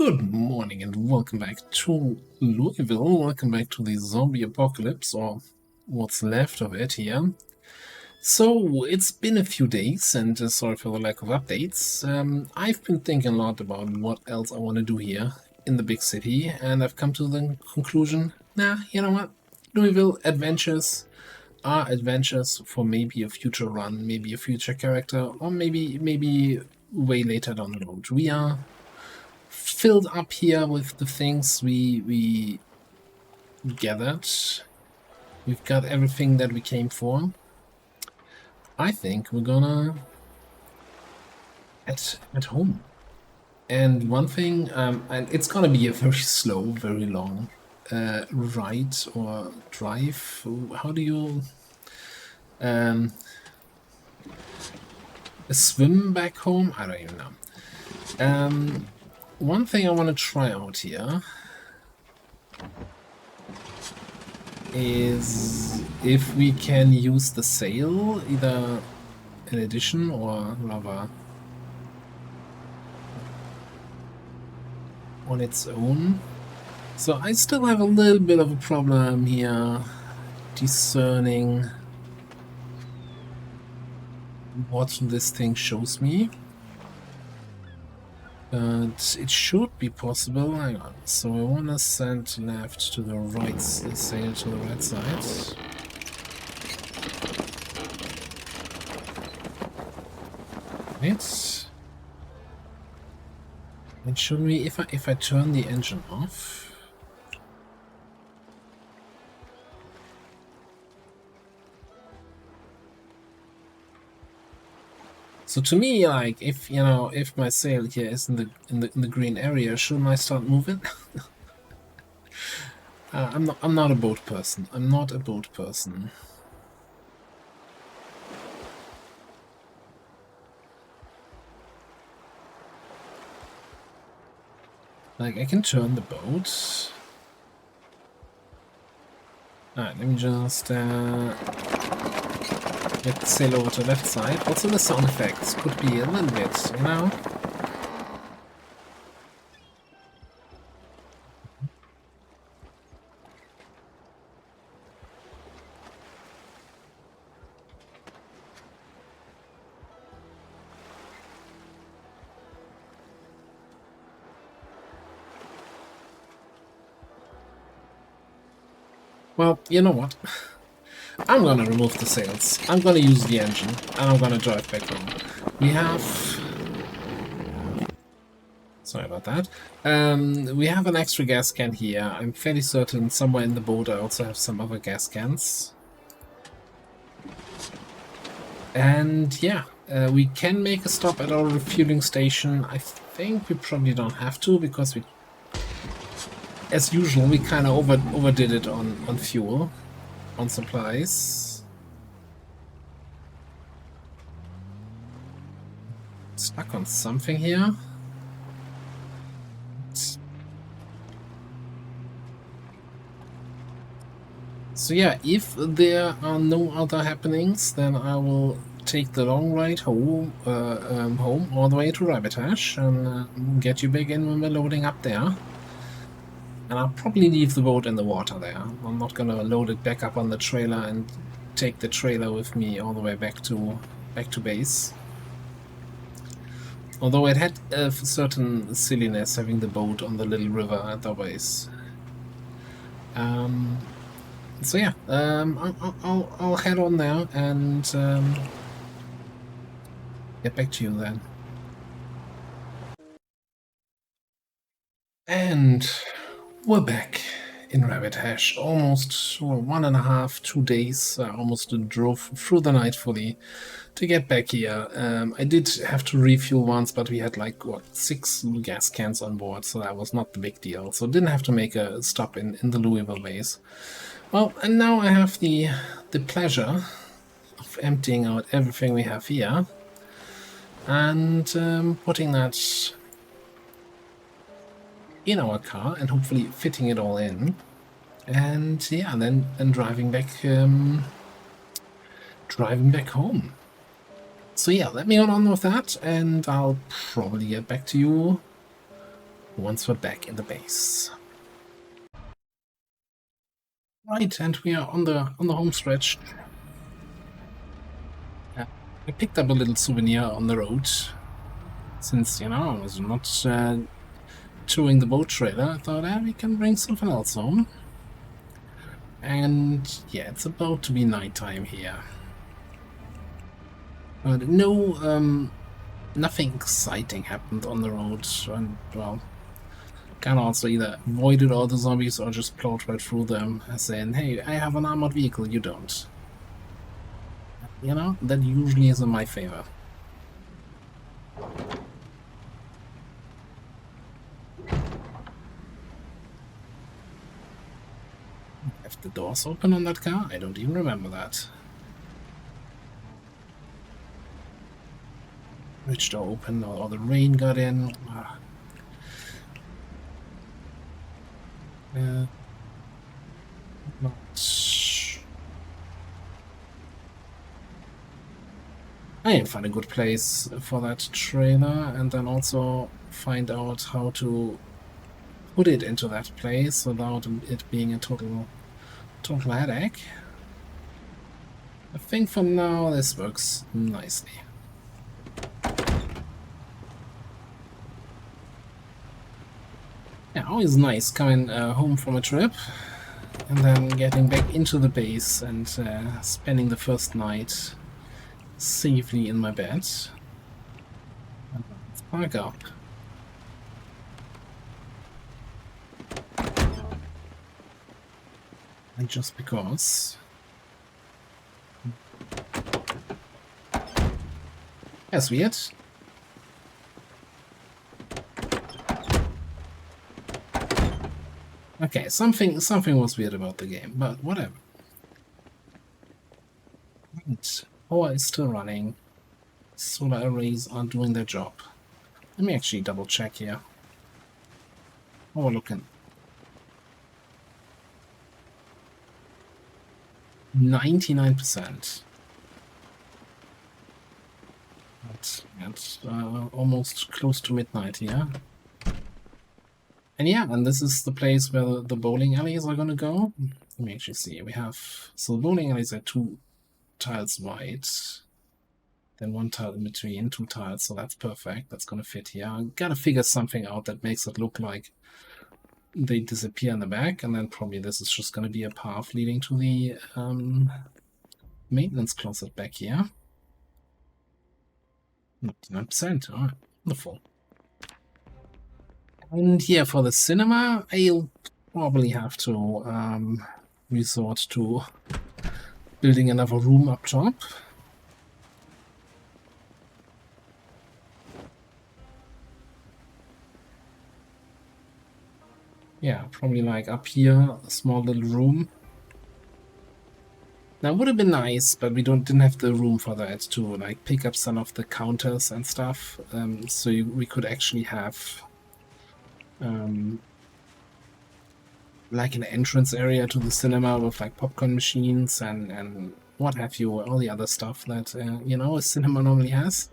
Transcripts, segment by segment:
Good morning and welcome back to Louisville. Welcome back to the zombie apocalypse, or what's left of it here. So, it's been a few days, and sorry for the lack of updates. I've been thinking a lot about what else I want to do here in the big city, and I've come to the conclusion, nah, you know what? Louisville adventures are adventures for maybe a future run, maybe a future character, or maybe way later down the road. We are filled up here with the things we gathered. We've got everything that we came for. I think we're gonna at home. And one thing, and it's gonna be a very slow, very long ride or drive. How do you swim back home? I don't even know. One thing I want to try out here is if we can use the sail, either in addition or rather on its own. So I still have a little bit of a problem here discerning what this thing shows me. But it should be possible. Hang on. So I want to send left to the right, sail to the right side. Right. And should we, if I turn the engine off? So to me, like, if you know, if my sail here is in the green area, shouldn't I start moving? I'm not a boat person. I'm not a boat person. Like, I can turn the boat. Alright, let me just let's sail over to the left side. Also, the sound effects could be a little bit, you know? Well, you know what? I'm gonna remove the sails. I'm gonna use the engine, and I'm gonna drive back home. We have... Sorry about that. We have an extra gas can here. I'm fairly certain somewhere in the boat I also have some other gas cans. And yeah, we can make a stop at our refueling station. I think we probably don't have to, because we... As usual, we kind of overdid it on fuel. On supplies. Stuck on something here. So yeah, if there are no other happenings, then I will take the long ride home, home all the way to Rabbitash and get you back in when we're loading up there. And I'll probably leave the boat in the water there. I'm not gonna load it back up on the trailer and take the trailer with me all the way back to base. Although it had a certain silliness having the boat on the little river at the base. So yeah, I'll head on there and get back to you then. And we're back in Rabbit Hash. Almost 1.5, 2 days. I almost drove through the night fully to get back here. I did have to refuel once, but we had like, what, 6 gas cans on board, so that was not the big deal. So didn't have to make a stop in the Louisville base. Well, and now I have the pleasure of emptying out everything we have here and putting that in our car and hopefully fitting it all in, and yeah, then driving back home. So yeah, let me get on with that, and I'll probably get back to you once we're back in the base. Right, and we are on the home stretch. I picked up a little souvenir on the road. Since, you know, I was not towing the boat trailer, I thought, we can bring something else home. And yeah, it's about to be nighttime here. But no, nothing exciting happened on the road, and well, can also either avoided all the zombies or just plowed right through them, saying, hey, I have an armored vehicle, you don't. You know, that usually is in my favor. Left the doors open on that car? I don't even remember that. Bridge door open, or the rain got in. Not... I need to find a good place for that trailer, and then also find out how to put it into that place without it being a total headache. I think for now this works nicely. Yeah, always nice coming home from a trip and then getting back into the base and spending the first night safely in my bed. Let's park up. And just because. That's weird. Okay, something was weird about the game, but whatever. Right. Power is still running. Solar arrays are doing their job. Let me actually double check here. Oh, we're looking. 99%. That's almost close to midnight here. And yeah, and this is the place where the bowling alleys are gonna go. Let me actually see. We have, so the bowling alleys are 2 tiles wide, then 1 tile in between, 2 tiles, so that's perfect. That's gonna fit here. I gotta figure something out that makes it look like they disappear in the back, and then probably this is just gonna be a path leading to the maintenance closet back here. 99%, alright, wonderful. And yeah, for the cinema, I'll probably have to resort to building another room up top. Yeah, probably like up here, a small little room. That would have been nice, but we didn't have the room for that to like pick up some of the counters and stuff. So we could actually have like an entrance area to the cinema with like popcorn machines and what have you, all the other stuff that you know, a cinema normally has.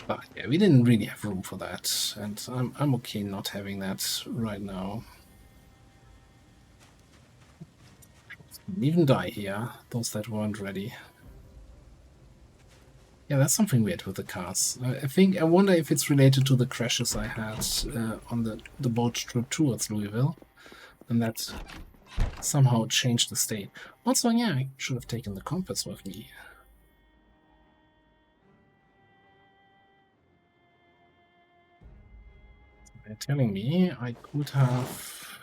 But yeah, we didn't really have room for that, and I'm okay not having that right now. Even die here, those that weren't ready. Yeah, that's something weird with the cars. I wonder if it's related to the crashes I had on the boat trip towards Louisville, and that somehow changed the state. Also, yeah, I should have taken the compass with me. They're telling me I could have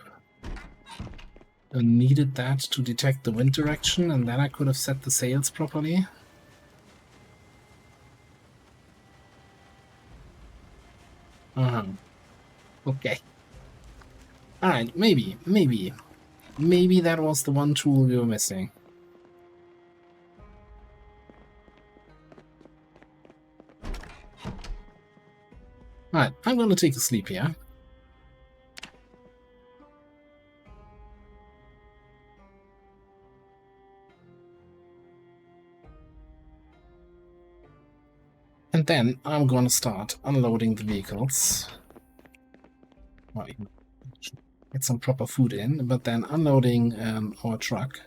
needed that to detect the wind direction, and then I could have set the sails properly. Okay. Alright, maybe that was the one tool we were missing. Alright, I'm gonna take a sleep here. And then I'm gonna start unloading the vehicles. Well, get some proper food in, but then unloading our truck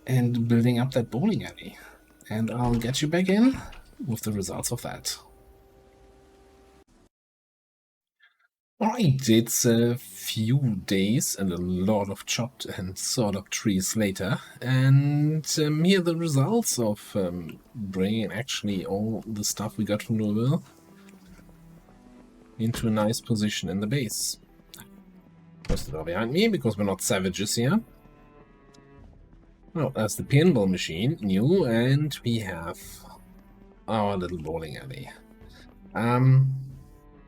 and building up that bowling alley. And I'll get you back in with the results of that. Alright, it's a few days and a lot of chopped and sawed up trees later, and here are the results of bringing actually all the stuff we got from Louisville into a nice position in the base. First it all behind me, because we're not savages here. Oh, that's the pinball machine, new, and we have our little bowling alley.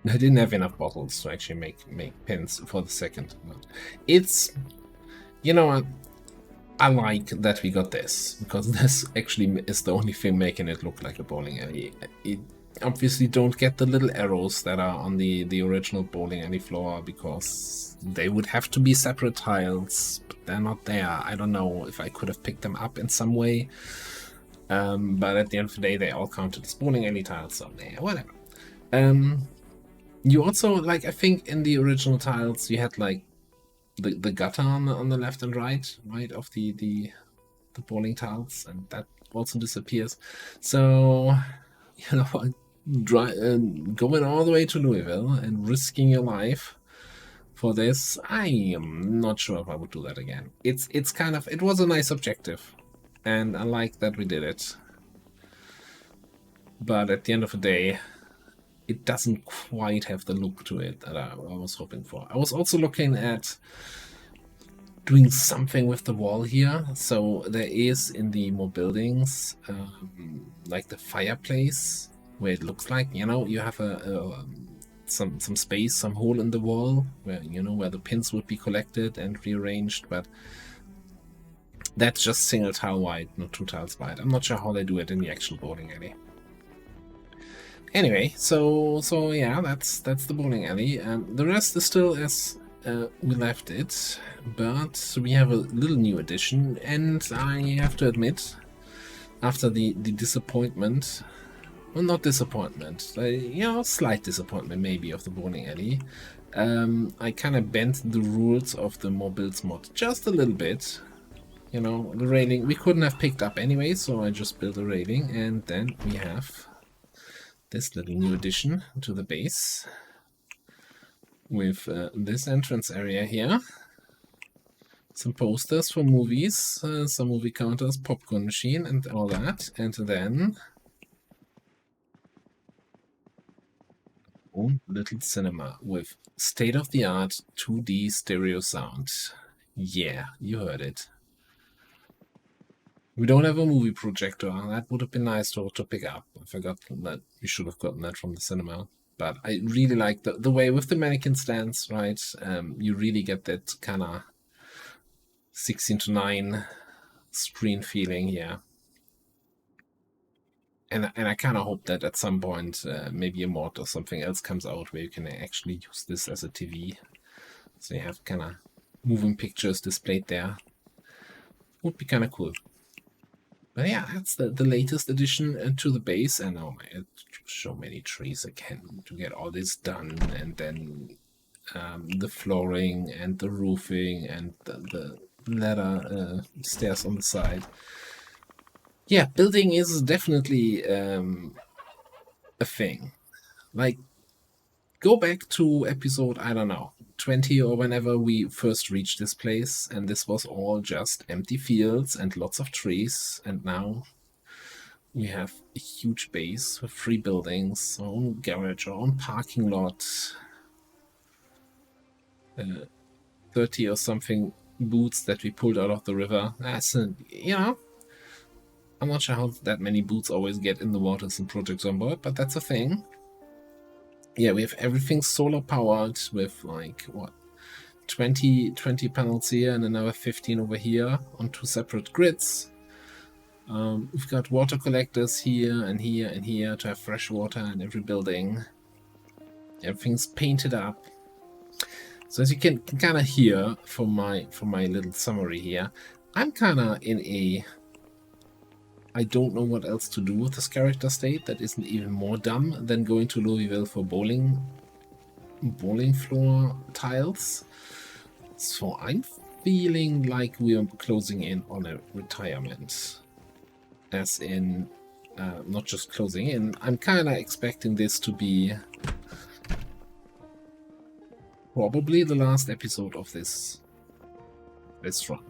I didn't have enough bottles to actually make pins for the second. It's, you know what, I like that we got this, because this actually is the only thing making it look like a bowling alley. It obviously don't get the little arrows that are on the original bowling alley floor, because they would have to be separate tiles, but they're not there. I don't know if I could have picked them up in some way, but at the end of the day they all counted as bowling alley tiles, so yeah, whatever. You also, like, I think in the original tiles you had like the gutter on the left and right of the bowling tiles, and that also disappears. So, you know, going all the way to Louisville and risking your life for this, I am not sure if I would do that again. It's kind of, it was a nice objective, and I like that we did it. But at the end of the day, it doesn't quite have the look to it that I was hoping for. I was also looking at doing something with the wall here. So there is in the more buildings, like the fireplace, where it looks like, you know, you have some space, some hole in the wall where, you know, where the pins would be collected and rearranged, but that's just single tile wide, not 2 tiles wide. I'm not sure how they do it in the actual bowling alley. Anyway, so yeah, that's the bowling alley. The rest is still as we left it, but we have a little new addition, and I have to admit, after the disappointment, well, not disappointment, you know, slight disappointment maybe of the bowling alley, I kind of bent the rules of the more builds mod just a little bit. You know, the railing we couldn't have picked up anyway, so I just built a railing, and then we have this little new addition to the base with this entrance area here, some posters for movies, some movie counters, popcorn machine, and all that, and then own little cinema with state-of-the-art 2D stereo sound. Yeah, you heard it. We don't have a movie projector. That would have been nice to pick up. I forgot that we should have gotten that from the cinema. But I really like the way with the mannequin stands, right? You really get that kind of 16:9 screen feeling here. And I kind of hope that at some point maybe a mod or something else comes out where you can actually use this as a TV. So you have kind of moving pictures displayed there. Would be kind of cool. But yeah, that's the latest addition to the base, and oh my, so many trees again to get all this done, and then the flooring and the roofing and the ladder stairs on the side. Yeah, building is definitely a thing. Like, go back to episode, I don't know, 20 or whenever we first reached this place, and this was all just empty fields and lots of trees, and now we have a huge base with 3 buildings, our own garage, our own parking lot, 30 or something boots that we pulled out of the river. That's you know, I'm not sure how that many boots always get in the waters in Project Zomboid, but that's a thing. Yeah, we have everything solar powered with like, what, 20 panels here and another 15 over here on 2 separate grids. We've got water collectors here and here and here to have fresh water in every building. Everything's painted up. So as you can kind of hear from my little summary here, I'm kind of in a I don't know what else to do with this character state that isn't even more dumb than going to Louisville for bowling bowling floor tiles. So I'm feeling like we're closing in on a retirement. As in, not just closing in. I'm kind of expecting this to be probably the last episode of this run.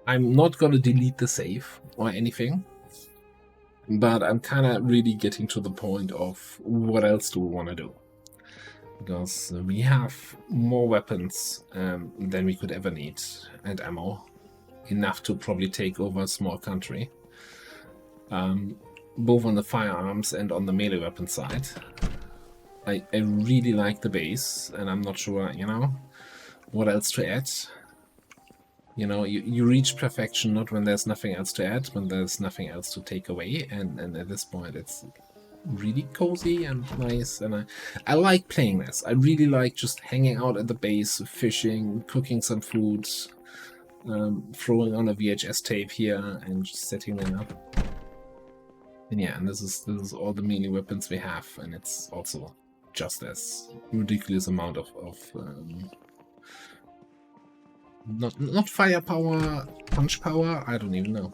I'm not gonna delete the save or anything, but I'm kind of really getting to the point of what else do we want to do, because we have more weapons than we could ever need, and ammo, enough to probably take over a small country, both on the firearms and on the melee weapon side. I really like the base, and I'm not sure, you know, what else to add. You know, you reach perfection not when there's nothing else to add, when there's nothing else to take away, and at this point it's really cozy and nice, and I like playing this. I really like just hanging out at the base, fishing, cooking some food, throwing on a VHS tape here and just setting them up. And yeah, and this is all the melee weapons we have, and it's also just as ridiculous amount of not firepower, punch power, I don't even know.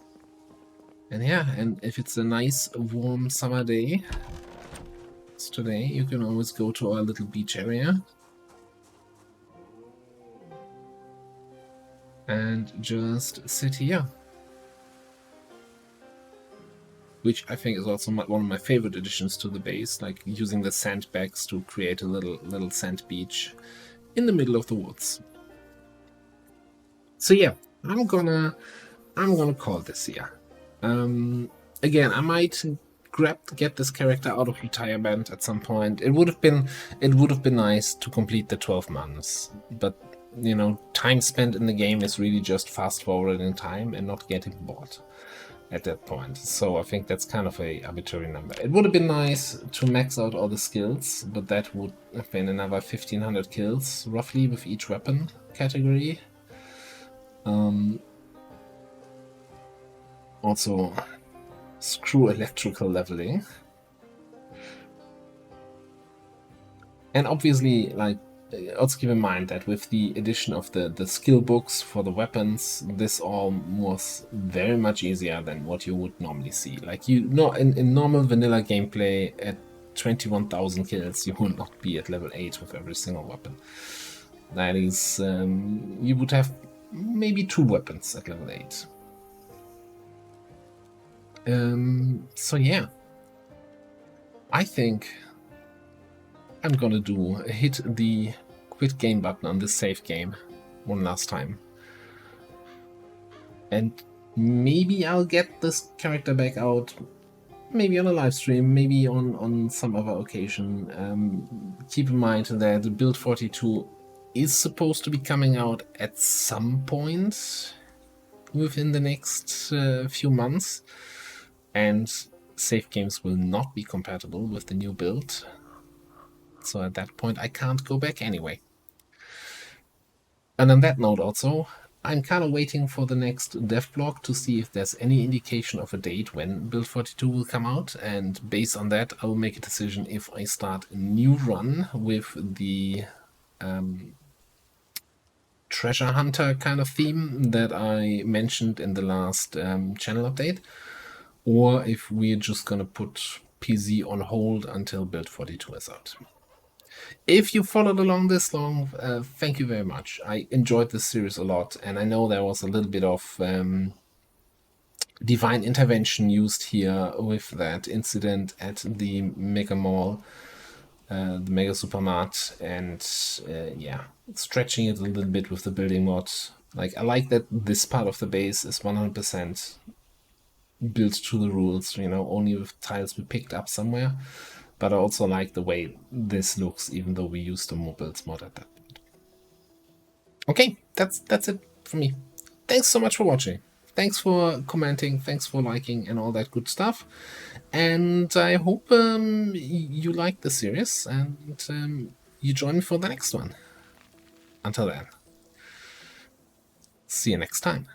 And yeah, and if it's a nice warm summer day, as today, you can always go to our little beach area and just sit here. Which I think is also one of my favorite additions to the base, like using the sandbags to create a little sand beach in the middle of the woods. So yeah, I'm gonna call this here. Again, I might get this character out of retirement at some point. It would have been nice to complete the 12 months, but you know, time spent in the game is really just fast forwarding time and not getting bored at that point. So I think that's kind of a arbitrary number. It would have been nice to max out all the skills, but that would have been another 1500 kills roughly with each weapon category. Also, screw electrical leveling. And obviously, like, also keep in mind that with the addition of the skill books for the weapons, this all was very much easier than what you would normally see. Like, you know, in normal vanilla gameplay at 21,000 kills, you will not be at level 8 with every single weapon. That is, you would have maybe 2 weapons at level 8. So yeah, I think I'm gonna hit the quit game button on this save game one last time. And maybe I'll get this character back out, maybe on a live stream, maybe on some other occasion. Keep in mind that Build 42 is supposed to be coming out at some point within the next few months, and save games will not be compatible with the new build. So at that point, I can't go back anyway. And on that note also, I'm kind of waiting for the next dev blog to see if there's any indication of a date when Build 42 will come out, and based on that, I will make a decision if I start a new run with the treasure hunter kind of theme that I mentioned in the last channel update, or if we're just gonna put PZ on hold until Build 42 is out. If you followed along this long, thank you very much. I enjoyed this series a lot, and I know there was a little bit of divine intervention used here with that incident at the Mega Mall, the Mega Supermart, and yeah, stretching it a little bit with the building mod. Like, I like that this part of the base is 100% built to the rules, you know, only with tiles we picked up somewhere. But I also like the way this looks, even though we used the mobiles mod at that point. Okay, that's it for me. Thanks so much for watching. Thanks for commenting, thanks for liking and all that good stuff. And I hope you like the series and you join me for the next one. Until then, see you next time.